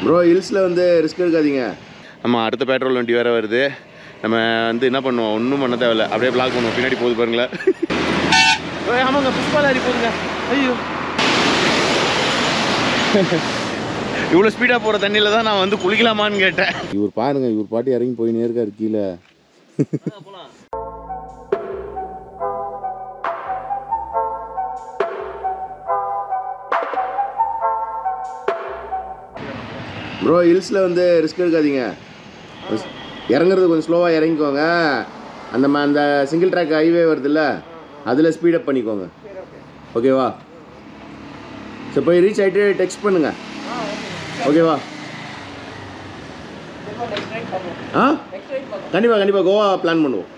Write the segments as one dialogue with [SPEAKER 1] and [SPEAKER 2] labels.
[SPEAKER 1] Bro ஹில்ஸில் வந்து risk எடுக்காதீங்க. நம்ம அடுத்த பெட்ரோல் வண்டி வேறு வருது. நம்ம வந்து என்ன பண்ணுவோம், ஒன்றும் பண்ண தேவையில்ல, அப்படியே பிளாக் பண்ணுவோம். பின்னாடி போகுது பாருங்களேன். ஆமாங்க, புஷ்பா லாரி போகுதுங்க. ஐயோ, இவ்வளோ ஸ்பீடாக போகிற தண்ணியில் தான் நான் வந்து குளிக்கலாமான்னு கேட்டேன். இவர் பாருங்க, இவர் பாட்டி இறங்கி போயினே இருக்காரு கீழே. ப்ரோ ஹில்ஸில் வந்து ரிஸ்க் எடுக்காதீங்க. இறங்குறது கொஞ்சம் ஸ்லோவாக இறங்கிக்கோங்க. அந்த சிங்கிள் ட்ராக் ஹைவே வருதுல்ல, அதில் ஸ்பீடப் பண்ணிக்கோங்க. ஓகேவா? சரி, போய் ரீச் ஆகிட்டு டெக்ஸ்ட் பண்ணுங்க. ஓகேவா? ஆ, கண்டிப்பாக கோவா பிளான் பண்ணுவோம்.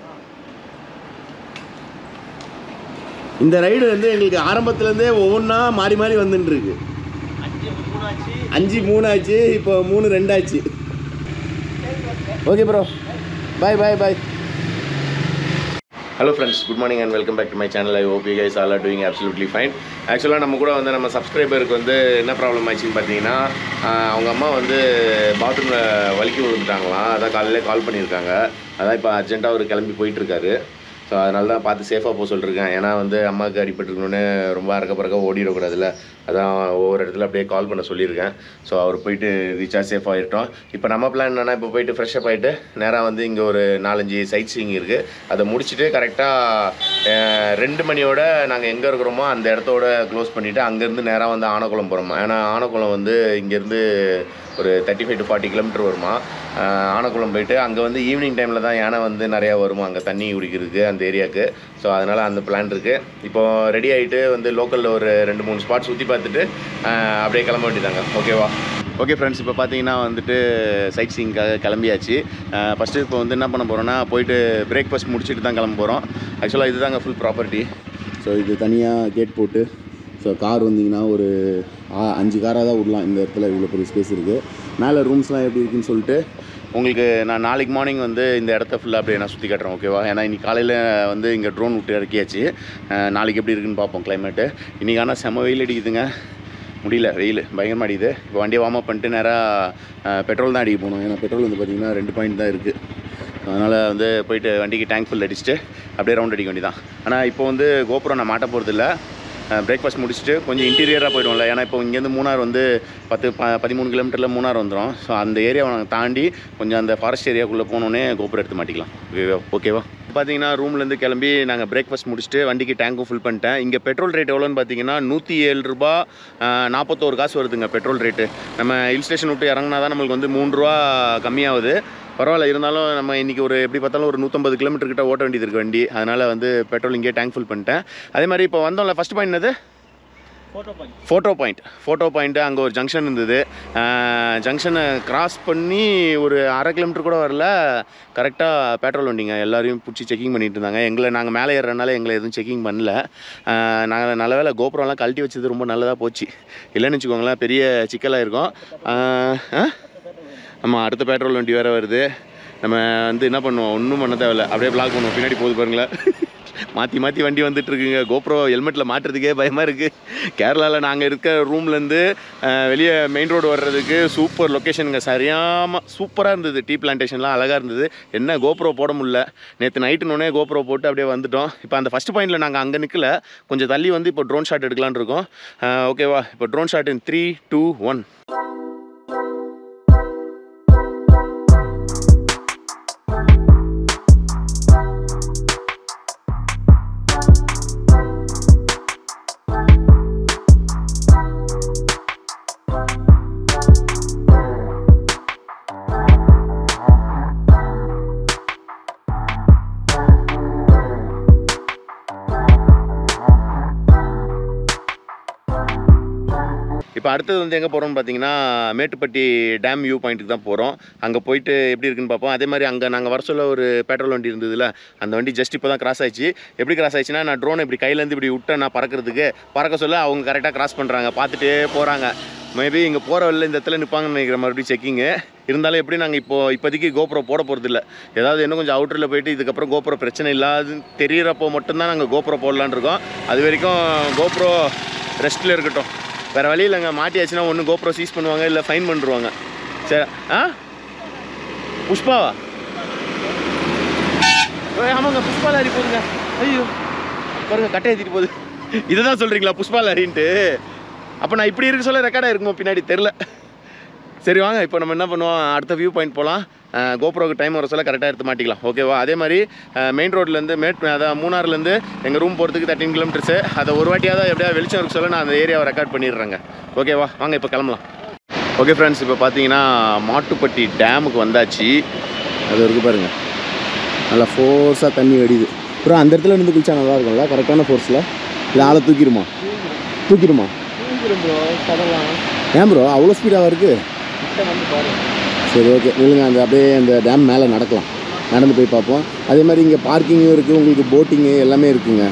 [SPEAKER 1] இந்த ரைடு வந்து எங்களுக்கு ஆரம்பத்துலேருந்தே ஒவ்வொன்றா மாறி மாறி வந்துட்டுருக்கு. 5-3 ஆச்சு, இப்போ 3-2 ஆச்சு. Okay bro, bye. Hello friends, good morning and welcome back to my channel. I hope you guys all are doing absolutely fine. ஆக்சுவலாக நம்ம கூட வந்து நம்ம சப்ஸ்கிரைபருக்கு வந்து என்ன ப்ராப்ளம் ஆச்சுன்னு பார்த்தீங்கன்னா, அவங்க அம்மா வந்து பாத்ரூமில் வலிக்கி விழுந்துட்டாங்களாம். அதான் காலையில் கால் பண்ணியிருக்காங்க. அதான் இப்போ அர்ஜென்ட்டாக அவர் கிளம்பி போயிட்டுருக்காரு. ஸோ அதனால தான் பார்த்து சேஃபாக போக சொல்லியிருக்கேன். ஏன்னா வந்து அம்மாவுக்கு அடிபட்டுருக்கணுன்னு ரொம்ப அறக்க ஓடிடக்கூடாதுல்ல. அதான் ஒவ்வொரு இடத்துல அப்படியே கால் பண்ண சொல்லியிருக்கேன். ஸோ அவர் போயிட்டு ரீச்சாக சேஃபாக ஆகிட்டோம். இப்போ நம்ம பிளான் என்னென்னா, இப்போ போயிட்டு ஃப்ரெஷ்ஷப் ஆகிட்டு நேராக வந்து இங்கே ஒரு 4-5 சைட் சீயிங் இருக்குது. அதை முடிச்சுட்டு கரெக்டாக 2 மணியோட நாங்கள் எங்கே இருக்கிறோமோ அந்த இடத்தோட க்ளோஸ் பண்ணிவிட்டு அங்கேருந்து நேராக வந்து ஆனக்குளம் போகிறோமா. ஏன்னா ஆனக்குளம் வந்து இங்கேருந்து ஒரு 35 to 40 கிலோமீட்டர் வருமா. ஆனக்குளம் போயிட்டு அங்கே வந்து ஈவினிங் டைமில் தான் யானை வந்து நிறையா வருமா அங்கே தண்ணி குடிக்கிறதுக்கு அந்த ஏரியாவுக்கு. ஸோ அதனால் அந்த பிளான் இருக்குது. இப்போது ரெடி ஆகிட்டு வந்து லோக்கலில் ஒரு 2-3 ஸ்பாட் சுற்றி பார்த்துட்டு அப்படியே கிளம்ப வேண்டியதாங்க. ஓகேவா? ஓகே ஃப்ரெண்ட்ஸ், இப்போ பார்த்தீங்கன்னா வந்துட்டு சைட் சீயிங்காக கிளம்பியாச்சு. ஃபஸ்ட்டு இப்போ வந்து என்ன பண்ண போகிறோன்னா, போயிட்டு பிரேக்ஃபாஸ்ட் முடிச்சுட்டு தான் கிளம்ப போகிறோம். ஆக்சுவலாக இது தாங்க ஃபுல் ப்ராப்பர்ட்டி. ஸோ இது தனியாக கேட் போட்டு, ஸோ கார் வந்தீங்கன்னா ஒரு 5 காராக தான் விடலாம். இந்த இடத்துல இவ்வளோ பெரிய ஸ்பேஸ் இருக்குது. மேலே ரூம்ஸ்லாம் எப்படி இருக்குன்னு சொல்லிட்டு உங்களுக்கு நான் நாளைக்கு மார்னிங் வந்து இந்த இடத்த ஃபுல்லாக அப்படியே நான் சுற்றி காட்டுறேன். ஓகேவா? ஏன்னா இன்றைக்கி காலையில் வந்து இங்கே ட்ரோன் விட்டு இறக்கியாச்சு. நாளைக்கு எப்படி இருக்குன்னு பார்ப்போம் கிளைமேட்டு. இன்றைக்கி ஆனால் செம்ம வெயில் அடிக்குதுங்க, முடியல, வெயில் பயங்கரமாக அடிக்குது. இப்போ வண்டியை வார்ம் அப் பண்ணிட்டு நேராக பெட்ரோல் தான் அடிக்க போகணும். ஏன்னா பெட்ரோல் வந்து பார்த்திங்கன்னா 2 பாயிண்ட் தான் இருக்குது. அதனால் வந்து போயிட்டு வண்டிக்கு டேங்க் ஃபுல் அடிச்சுட்டு அப்படியே ரவுண்ட் அடிக்க வேண்டியதான். ஆனால் இப்போ வந்து கோபுரம் நான் மாட்ட போகிறதில்ல. பிரேக்ஃபாஸ்ட் முடிச்சுட்டு கொஞ்சம் இன்டீரியராக போய்டுவோம்ல. ஏன்னா இப்போ இங்கேருந்து மூணார் வந்து 13 கிலோமீட்டரில் மூணார் வந்துடும். ஸோ அந்த ஏரியாவை நாங்கள் தாண்டி கொஞ்சம் அந்த ஃபாரஸ்ட் ஏரியாவுக்குள்ளே போனோன்னே கோபுரம் எடுத்து மாட்டிக்கலாம். ஓகேவா? பார்த்தீங்கன்னா ரூம்லேருந்து கிளம்பி நாங்கள் பிரேக்ஃபாஸ்ட் முடிச்சுட்டு வண்டிக்கு டேங்க்கும் ஃபில் பண்ணிட்டேன். இங்கே பெட்ரோல் ரேட் எவ்வளோன்னு பார்த்தீங்கன்னா 107 ரூபா 41 காசு வருதுங்க பெட்ரோல் ரேட்டு. நம்ம ஹில் ஸ்டேஷன் விட்டு இறங்கினா தான் நம்மளுக்கு வந்து 3 ரூபா கம்மியாகுது. பரவாயில்ல, இருந்தாலும் நம்ம இன்றைக்கி ஒரு எப்படி பார்த்தாலும் ஒரு 150 கிலோமீட்டர் கிட்ட ஓட்ட வேண்டியது இருக்குது வண்டி. அதனால் வந்து பெட்ரோல் இங்கே டேங்க் ஃபுல் பண்ணிட்டேன். அதே மாதிரி இப்போ வந்தோம்ல, ஃபஸ்ட் பாயிண்ட் என்னது? Photo point. அங்கே ஒரு ஜங்ஷன் இருந்தது. ஜங்ஷனை கிராஸ் பண்ணி ஒரு 1/2 கிலோமீட்டர் கூட வரல, கரெக்டாக பெட்ரோல் வண்டிங்க எல்லாரையும் பிடிச்சி செக்கிங் பண்ணிட்டு இருந்தாங்க. நாங்கள் மேலே ஏறுறதுனால எங்களை எதுவும் செக்கிங் பண்ணல. நாங்கள் நல்ல வேலை கோபுரம்லாம் கழட்டி வச்சது ரொம்ப நல்லதாக போச்சு. இல்லைன்னு வச்சுக்கோங்களேன், பெரிய சிக்கலாக இருக்கும். ஆமாம், அடுத்த பெட்ரோல் வண்டி வேறு வருது. நம்ம வந்து என்ன பண்ணுவோம், ஒன்றும் பண்ண தேவையில்ல, அப்படியே பிளாக் பண்ணுவோம். பின்னாடி போகுது பாருங்களேன். மாற்றி வண்டி வந்துட்டுருக்குங்க. கோப்ரோ ஹெல்மெட்டில் மாட்டுறதுக்கே பயமாக இருக்குது. கேரளாவில் நாங்கள் இருக்க ரூம்லேருந்து வெளியே மெயின் ரோடு வர்றதுக்கு சூப்பர் லொக்கேஷனுங்க. சூப்பராக இருந்தது. டீ பிளான்டேஷன்லாம் அழகாக இருந்தது. என்ன கோப்ரோ போட முடியல. நேற்று நைட்டுனோடனே கோப்ரோ போட்டு அப்படியே வந்துட்டோம். இப்போ அந்த ஃபஸ்ட் பாயிண்டில் நாங்கள் அங்கே நிற்கல, கொஞ்சம் தள்ளி வந்து இப்போ ட்ரோன் ஷாட் எடுக்கலான்னு இருக்கோம். ஓகேவா? இப்போ ட்ரோன் ஷாட் இன் 3, 2, 1. இப்போ அடுத்தது வந்து எங்கே போகிறோம்னு பார்த்தீங்கன்னா, மேட்டுப்பட்டி டேம் வியூ பாயிண்ட்டுக்கு தான் போகிறோம். அங்கே போயிட்டு எப்படி இருக்குன்னு பார்ப்போம். அதே மாதிரி அங்கே நாங்கள் வர சொல்ல ஒரு பெட்ரோல் வண்டி இருந்ததுல, அந்த வண்டி ஜஸ்ட் இப்போ தான் கிராஸ் ஆயிடுச்சு. எப்படி கிராஸ் ஆயிடுச்சுன்னா, நான் ட்ரோனை இப்படி கையிலேருந்து இப்படி விட்டேன் நான் பறக்க சொல்ல அவங்க கரெக்டாக கிராஸ் பண்ணுறாங்க, பார்த்துட்டே போகிறாங்க. மேபி இங்கே போகிற வழியில் இந்த இடத்துல நிற்பாங்கன்னு நினைக்கிற மறுபடியும் செக்கிங்கு. இருந்தாலும் எப்படி நாங்கள் இப்போதைக்கு கோப்ரோ போட போகிறதில்ல. ஏதாவது இன்னும் கொஞ்சம் அவுட்டரில் போயிட்டு இதுக்கப்புறம் கோப்ரோ பிரச்சனை இல்லாதுன்னு தெரிகிறப்போ மட்டும்தான் நாங்கள் கோப்ரோ போடலான்னு இருக்கோம். அது வரைக்கும் கோப்ரோ ரெஸ்ட்டில் இருக்கட்டும். வேறு வழி இல்லைங்க, மாட்டியாச்சுன்னா ஒன்று கோப்ரோ சீஸ் பண்ணுவாங்க, இல்லை ஃபைன் பண்ணிடுவாங்க. சரி. ஆ புஷ்பாவா? ஆமாங்க, புஷ்பா லாரி போதுங்க. ஐயோ பாருங்க, கட்டை ஏற்றிட்டு போகுது. இதை தான் சொல்கிறீங்களா புஷ்பா லாரின்ட்டு? அப்போ நான் இப்படி இருக்க சொல்ல ரெக்கார்டாக இருக்குமோ பின்னாடி தெரில. சரி வாங்க, இப்போ நம்ம என்ன பண்ணுவோம், அடுத்த வியூ பாயிண்ட் போகலாம். கோப்ரோக்கு டைம் வர சொல்ல கரெக்டாக எடுத்து மாட்டிக்கலாம். ஓகேவா? அதே மாதிரி மெயின் ரோட்லேருந்து அதான் மூணாறுலேருந்து எங்கள் ரூம் போகிறதுக்கு 13 கிலோமீட்டர்ஸு. அதை ஒரு வாட்டியாக எப்படியா வெளிச்சம் இருக்க சொல்ல நான் அந்த ஏரியாவை ரெக்கார்ட் பண்ணிடுறேங்க. ஓகேவா? வாங்க இப்போ கிளம்பலாம். ஓகே ஃப்ரெண்ட்ஸ், இப்போ பார்த்தீங்கன்னா மாட்டுப்பட்டி டேமுக்கு வந்தாச்சு. அது இருக்குது பாருங்கள், நல்லா ஃபோர்ஸாக தண்ணி வடியுது. அப்புறம் அந்த இடத்துல இருந்து குளிச்சா நல்லா இருக்கும்ல, கரெக்டான ஃபோர்ஸில். இல்லை ஆளை தூக்கிடுமா? தூக்கிடுமா? ஏன் ப்ரோ அவ்வளோ ஸ்பீடாக இருக்குது? சரி ஓகே, இல்லைங்க, அந்த அப்படியே அந்த டேம் மேலே நடக்கலாம், நடந்து போய் பார்ப்போம். அதே மாதிரி இங்கே பார்க்கிங்கும் இருக்குது, உங்களுக்கு போட்டிங்கு எல்லாமே இருக்குங்க.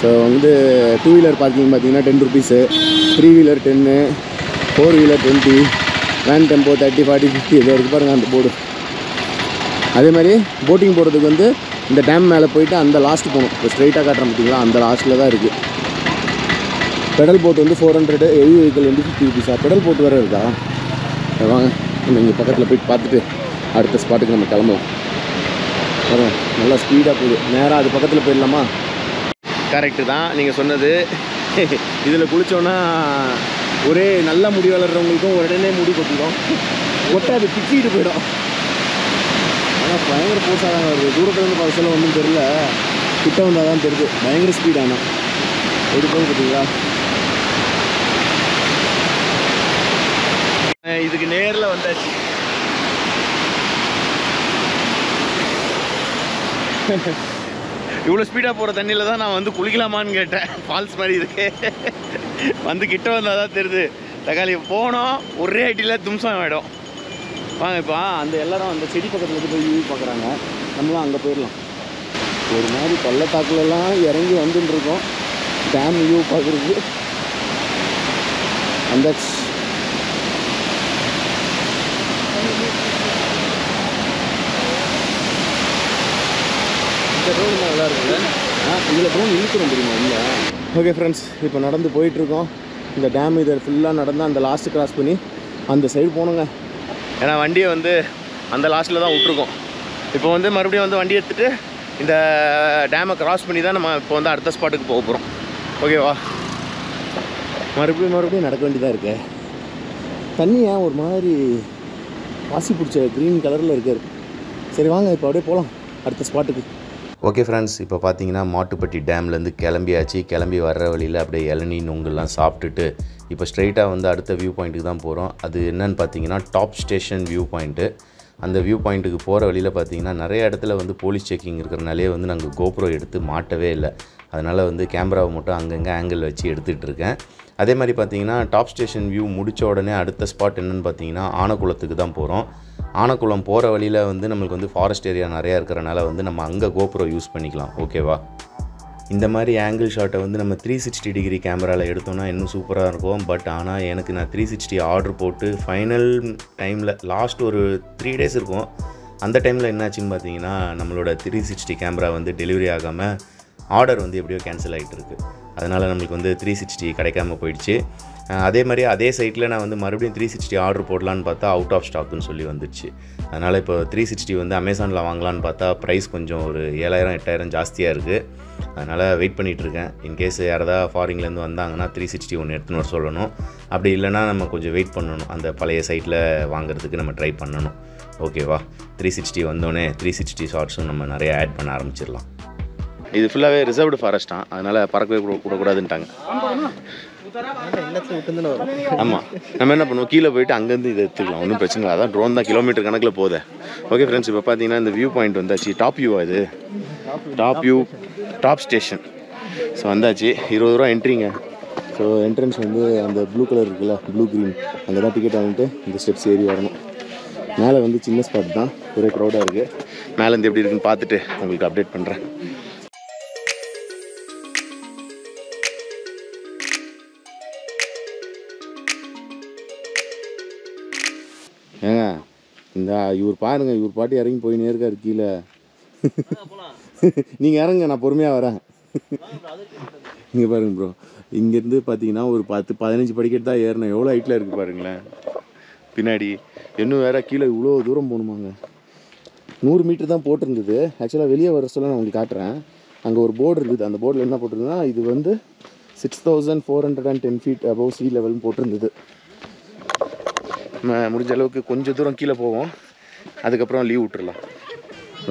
[SPEAKER 1] ஸோ வந்து 2 வீலர் பார்க்கிங் பார்த்தீங்கன்னா 10 rupees, 3 wheeler 10, 4 wheeler 20, van tempo 30, 40, 50 இதில் இருக்குது பாருங்கள் அந்த போர்டு. அதே மாதிரி போட்டிங் போகிறதுக்கு வந்து இந்த டேம் மேலே போயிட்டு அந்த லாஸ்ட்டு போகணும். இப்போ ஸ்ட்ரைட்டாக காட்டுறோம் பார்த்தீங்களா, அந்த லாஸ்ட்டில் தான் இருக்குது. பெடல் போட் வந்து 400, ஹெவி வெஹிக்கிள் வந்து 50 ருபீஸா? பெடல் போட் வேறு இருக்கா? வாங்க நம்ம இங்கே பக்கத்தில் போயிட்டு பார்த்துட்டு அடுத்த ஸ்பாட்டுக்கு நம்ம கிளம்பலாம். வரோம், நல்லா ஸ்பீடாக போகுது. நேராக அது பக்கத்தில் போயிடலாமா? கரெக்டு தான் நீங்கள் சொன்னது. இதில் குளித்தோன்னா ஒரே நல்ல முடி வளர்கிறவங்களுக்கும் உடனே முடி கொட்டிடும், கொட்டாது, பிச்சிக்கிட்டு போயிடும். ஆனால் பயங்கர போஸாக தான் வருது. தூரத்துலேருந்து பார்க்க சொல்ல ஒன்றும் தெரியல, கிட்ட வந்தால் தான் தெரியுது பயங்கர ஸ்பீடானா. எப்படி போய் பார்த்தீங்களா? இதுக்கு நேரில் வந்தாச்சு. இவ்வளோ ஸ்பீடாக போகிற தண்ணியில் தான் நான் வந்து குளிக்கலாமான்னு கேட்டேன். ஃபால்ஸ் மாதிரி இருக்கு. வந்து கிட்ட வந்தால் தான் தெரியுது. தக்காளி போனோம் ஒரே ஐட்டியில் தும்சம் ஆகிடும். வாங்க இப்போ அந்த எல்லாரும் அந்த செடி பக்கத்தில் போய் வியூ பார்க்குறாங்க, நம்மளாம் அங்கே போயிடலாம். ஒரு மாதிரி பள்ளத்தாக்குலலாம் இறங்கி வந்துட்டுருக்கோம் டேம் வியூ பார்க்குறதுக்கு. அந்த ரோடு நல்லா இருக்குல்ல? இதில் ட்ரோன் இழுக்கிறோம் தெரியுமா இல்லை? ஓகே ஃப்ரெண்ட்ஸ், இப்போ நடந்து போயிட்டுருக்கோம். இந்த டேம் இதை ஃபுல்லாக நடந்தால் அந்த லாஸ்ட்டு கிராஸ் பண்ணி அந்த சைடு போகணுங்க. ஏன்னா வண்டியை வந்து அந்த லாஸ்ட்டில் தான் விட்ருக்கோம். இப்போ வந்து மறுபடியும் வந்து வண்டி எடுத்துகிட்டு இந்த டேமை கிராஸ் பண்ணி தான் நம்ம இப்போ வந்து அடுத்த ஸ்பாட்டுக்கு போக போகிறோம். ஓகேவா? மறுபடியும் நடக்க வேண்டியதாக இருக்கு. தண்ணி ஏன் ஒரு மாதிரி பாசி பிடிச்ச க்ரீன் கலரில் இருக்காரு. சரி வாங்க இப்போ அப்படியே போகலாம் அடுத்த ஸ்பாட்டுக்கு. ஓகே ஃப்ரெண்ட்ஸ், இப்போ பார்த்தீங்கன்னா மாட்டுப்பட்டி டேம்லேருந்து கிளம்பியாச்சு. கிளம்பி வர்ற வழியில் அப்படியே இளநீ நொங்கெல்லாம் சாப்பிட்டுட்டு இப்போ ஸ்ட்ரைட்டாக வந்து அடுத்த வியூ பாயிண்ட்டுக்கு தான் போகிறோம். அது என்னன்னு பார்த்தீங்கன்னா டாப் ஸ்டேஷன் வியூ பாயிண்ட்டு. அந்த வியூ பாயிண்ட்டுக்கு போகிற வழியில் பார்த்தீங்கன்னா நிறைய இடத்துல வந்து போலீஸ் செக்கிங் இருக்கிறனாலே வந்து நாங்கள் கோப்ரோ எடுத்து மாட்டவே இல்லை. அதனால் வந்து கேமராவை மட்டும் அங்கங்கே ஆங்கிள் வச்சு எடுத்துகிட்டு இருக்கேன். அதே மாதிரி பார்த்தீங்கன்னா டாப் ஸ்டேஷன் வியூ முடித்த உடனே அடுத்த ஸ்பாட் என்னென்னு பார்த்தீங்கன்னா ஆனக்குளத்துக்கு தான் போகிறோம். ஆனக்குளம் போகிற வழியில் வந்து நம்மளுக்கு வந்து ஃபாரஸ்ட் ஏரியா நிறையா இருக்கிறனால வந்து நம்ம அங்கே கோப்ரோ யூஸ் பண்ணிக்கலாம். ஓகேவா? இந்த மாதிரி ஆங்கிள் ஷாட்டை வந்து நம்ம 360 டிகிரி கேமராவில் எடுத்தோன்னா இன்னும் சூப்பராக இருக்கும். பட் ஆனால் எனக்கு நான் 360 ஆர்டர் போட்டு ஃபைனல் டைமில் லாஸ்ட் ஒரு 3 days இருக்கும். அந்த டைமில் என்னாச்சுன்னு பார்த்தீங்கன்னா நம்மளோட 360 கேமரா வந்து டெலிவரி ஆகாமல் ஆர்டர் வந்து எப்படியோ கேன்சல் ஆகிட்டு இருக்குது. அதனால் நம்மளுக்கு வந்து 360 கிடைக்காம போயிடுச்சு. அதே மாதிரி அதே சைட்டில் நான் வந்து மறுபடியும் 360 ஆர்டர் போடலான்னு பார்த்தா அவுட் ஆஃப் ஸ்டாக்குன்னு சொல்லி வந்துடுச்சு. அதனால் இப்போ 360 வந்து அமேசானில் வாங்கலான்னு பார்த்தா ப்ரைஸ் கொஞ்சம் ஒரு 7,000-8,000 ஜாஸ்தியாக இருக்குது. அதனால் வெயிட் பண்ணிகிட்ருக்கேன். இன்கேஸ் யாராவது ஃபாரின்லேருந்து வந்தாங்கன்னா 360 ஒன்று எடுத்துன்னு வர சொல்லணும். அப்படி இல்லைனா நம்ம கொஞ்சம் வெயிட் பண்ணணும், அந்த பழைய சைட்டில் வாங்குறதுக்கு நம்ம ட்ரை பண்ணணும். ஓகேவா? 360 வந்தோடனே 360 ஷார்ட்ஸும் நம்ம நிறைய ஆட் பண்ண ஆரம்பிச்சிடலாம். இது ஃபுல்லாகவே ரிசர்வ்டு ஃபாரஸ்ட்டாக, அதனால் பறக்கவே விடக்கூடாதுன்ட்டாங்க. ஆமாம், நம்ம என்ன பண்ணுவோம், கீழே போயிட்டு அங்கேருந்து இதை எடுத்துக்கலாம், ஒன்றும் பிரச்சனை இல்லை. அதான் ட்ரோன் தான் கிலோமீட்டர் கணக்கில் போகுது. ஓகே ஃப்ரெண்ட்ஸ், இப்போ பார்த்தீங்கன்னா இந்த வியூ பாயிண்ட் வந்தாச்சு. டாப் வியூவா இது? Top view top station. So வந்தாச்சு. 20 ரூபா என்ட்ரிங்க. ஸோ என்ட்ரன்ஸ் வந்து அந்த ப்ளூ கலர் இருக்குல்ல, ப்ளூ க்ரீன், அங்கே தான் டிக்கெட் வாங்கிட்டு இந்த ஸ்டெப்ஸ் ஏறி வரணும். மேலே வந்து சின்ன ஸ்பாட் தான், ஒரே க்ரௌடாக இருக்குது. மேலேருந்து எப்படி இருக்குன்னு பார்த்துட்டு உங்களுக்கு அப்டேட் பண்ணுறேன். ஏங்க இந்த இவர் பாருங்க, இவர் பாட்டி இறங்கி போயினே இருக்காரு கீழே. நீங்கள் இறங்க, நான் பொறுமையாக வரேன். இங்கே பாருங்க ப்ரோ, இங்கேருந்து பார்த்தீங்கன்னா ஒரு 10-15 படிக்கட்டு தான் ஏறணும். எவ்வளோ ஹைட்டில் இருக்குது பாருங்களேன்.
[SPEAKER 2] பின்னாடி இன்னும் வேறு கீழே இவ்வளோ தூரம் போகணுமாங்க. 100 மீட்டர் தான் போட்டிருந்தது. ஆக்சுவலாக வெளியே வர சொல்ல நான் உங்களுக்கு காட்டுறேன். அங்கே ஒரு போர்டு இருக்குது. அந்த போர்டில் என்ன போட்டிருந்ததுன்னா இது வந்து 6410 feet above sea level போட்டிருந்தது. முடிஞ்ச அளவுக்கு கொஞ்சம் தூரம் கீழே போவோம், அதுக்கப்புறம் லீவ் விட்டுறலாம்.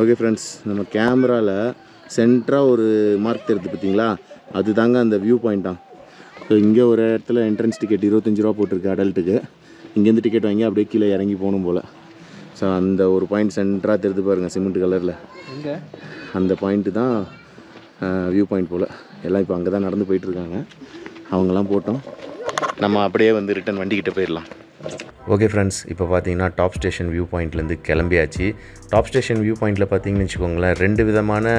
[SPEAKER 2] ஓகே ஃப்ரெண்ட்ஸ், நம்ம கேமராவில் சென்டராக ஒரு மார்க் தெரியுது பார்த்தீங்களா, அது தாங்க அந்த வியூ பாயிண்ட்டாக. ஸோ இங்கே ஒரு இடத்துல என்ட்ரன்ஸ் டிக்கெட் 25 ரூபா போட்டிருக்கு அடல்ட்டுக்கு. இங்கேருந்து டிக்கெட் வாங்கி அப்படியே கீழே இறங்கி போகணும் போல். ஸோ அந்த ஒரு பாயிண்ட் சென்டராக தெரிஞ்சு பாருங்கள், சிமெண்ட் கலரில். அந்த பாயிண்ட்டு தான் வியூ பாயிண்ட் போல். எல்லாம் இப்போ அங்கே தான் நடந்து போயிட்டுருக்காங்க. அவங்கெல்லாம் போட்டோம், நம்ம அப்படியே வந்து ரிட்டன் வண்டிக்கிட்ட போயிடலாம். ஓகே ஃப்ரெண்ட்ஸ், இப்போ பார்த்தீங்கன்னா டாப் ஸ்டேஷன் வியூ பாயிண்ட்லேருந்து கிளம்பியாச்சு. டாப் ஸ்டேஷன் வியூ பாயிண்ட்டில் பார்த்தீங்கன்னு வச்சுக்கோங்களேன், 2 விதமான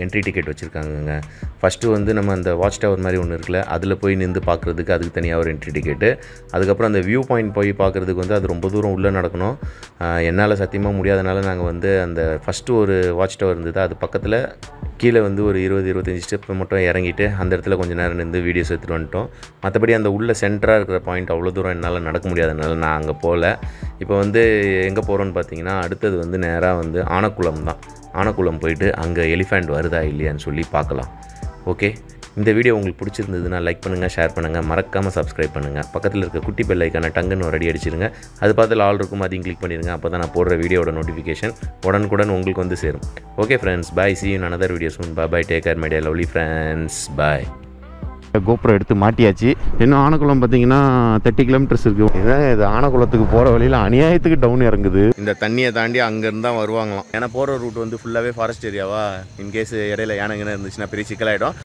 [SPEAKER 2] என்ட்ரி டிக்கெட் வச்சுருக்காங்கங்க. ஃபஸ்ட்டு வந்து நம்ம அந்த வாட்ச் டவர் மாதிரி ஒன்று இருக்குல்ல, அதில் போய் நின்று பார்க்குறதுக்கு அதுக்கு தனியாக ஒரு என்ட்ரி டிக்கெட்டு. அதுக்கப்புறம் அந்த வியூ பாயிண்ட் போய் பார்க்குறதுக்கு வந்து அது ரொம்ப தூரம் உள்ளே நடக்கணும். என்னால் சத்தியமாக முடியாதனால நாங்கள் வந்து அந்த ஃபஸ்ட்டு ஒரு வாட்ச் டவர் இருந்தது, அது பக்கத்தில் கீழே வந்து ஒரு 20-25 ஸ்டெப் மட்டும் இறங்கிட்டு அந்த இடத்துல கொஞ்சம் நேரம் நின்று வீடியோஸ் எடுத்துகிட்டு வந்துட்டோம். மற்றபடி அந்த உள்ள சென்டராக இருக்கிற பாயிண்ட் அவ்வளோ தூரம் என்னால் நடக்க முடியாதனால நான் அங்கே போகல. இப்போ வந்து எங்கே போகிறோன்னு பார்த்தீங்கன்னா, அடுத்தது வந்து நேராக வந்து ஆனக்குளம் தான். ஆனக்குளம் போயிட்டு அங்கே எலிஃபண்ட் வருதா இல்லையான்னு சொல்லி பார்க்கலாம். ஓகே, இந்த வீடியோ உங்களுக்கு பிடிச்சிருந்ததுன்னா லைக் பண்ணுங்கள், ஷேர் பண்ணுங்கள், மறக்காமல் சப்ஸ்கிரைப் பண்ணுங்கள். பக்கத்தில் இருக்க குட்டி பெல் ஐக்கான டங்குன்னு ஒரு அடி அடிச்சிருங்க. அது பார்த்து ஆல் இருக்கும், அதையும் கிளிக் பண்ணிடுங்க. அப்போ தான் நான் போடுற வீடியோட நோட்டிஃபிகேஷன் உடனுக்குடன் உங்களுக்கு வந்து சேரும். Okay friends, bye, see you in another video soon. Bye, take care my dear lovely friends, bye. GoPro எடுத்து மாட்டியாச்சு. இன்னும் ஆனக்குளம் பார்த்தீங்கன்னா 30 கிலோமீட்டர்ஸ் இருக்குது. இதுதான் இது ஆனக்குளத்துக்கு போகிற வழியில் அநியாயத்துக்கு டவுன் இறங்குது. இந்த தண்ணியை தாண்டி அங்கேருந்து தான் வருவாங்களாம். ஏன்னா போகிற ரூட் வந்து ஃபுல்லாகவே ஃபாரஸ்ட் ஏரியாவா, இன்கேஸ் இடையில யானைங்கன்னு இருந்துச்சுன்னா பெரிய சிக்கலாகிடும்.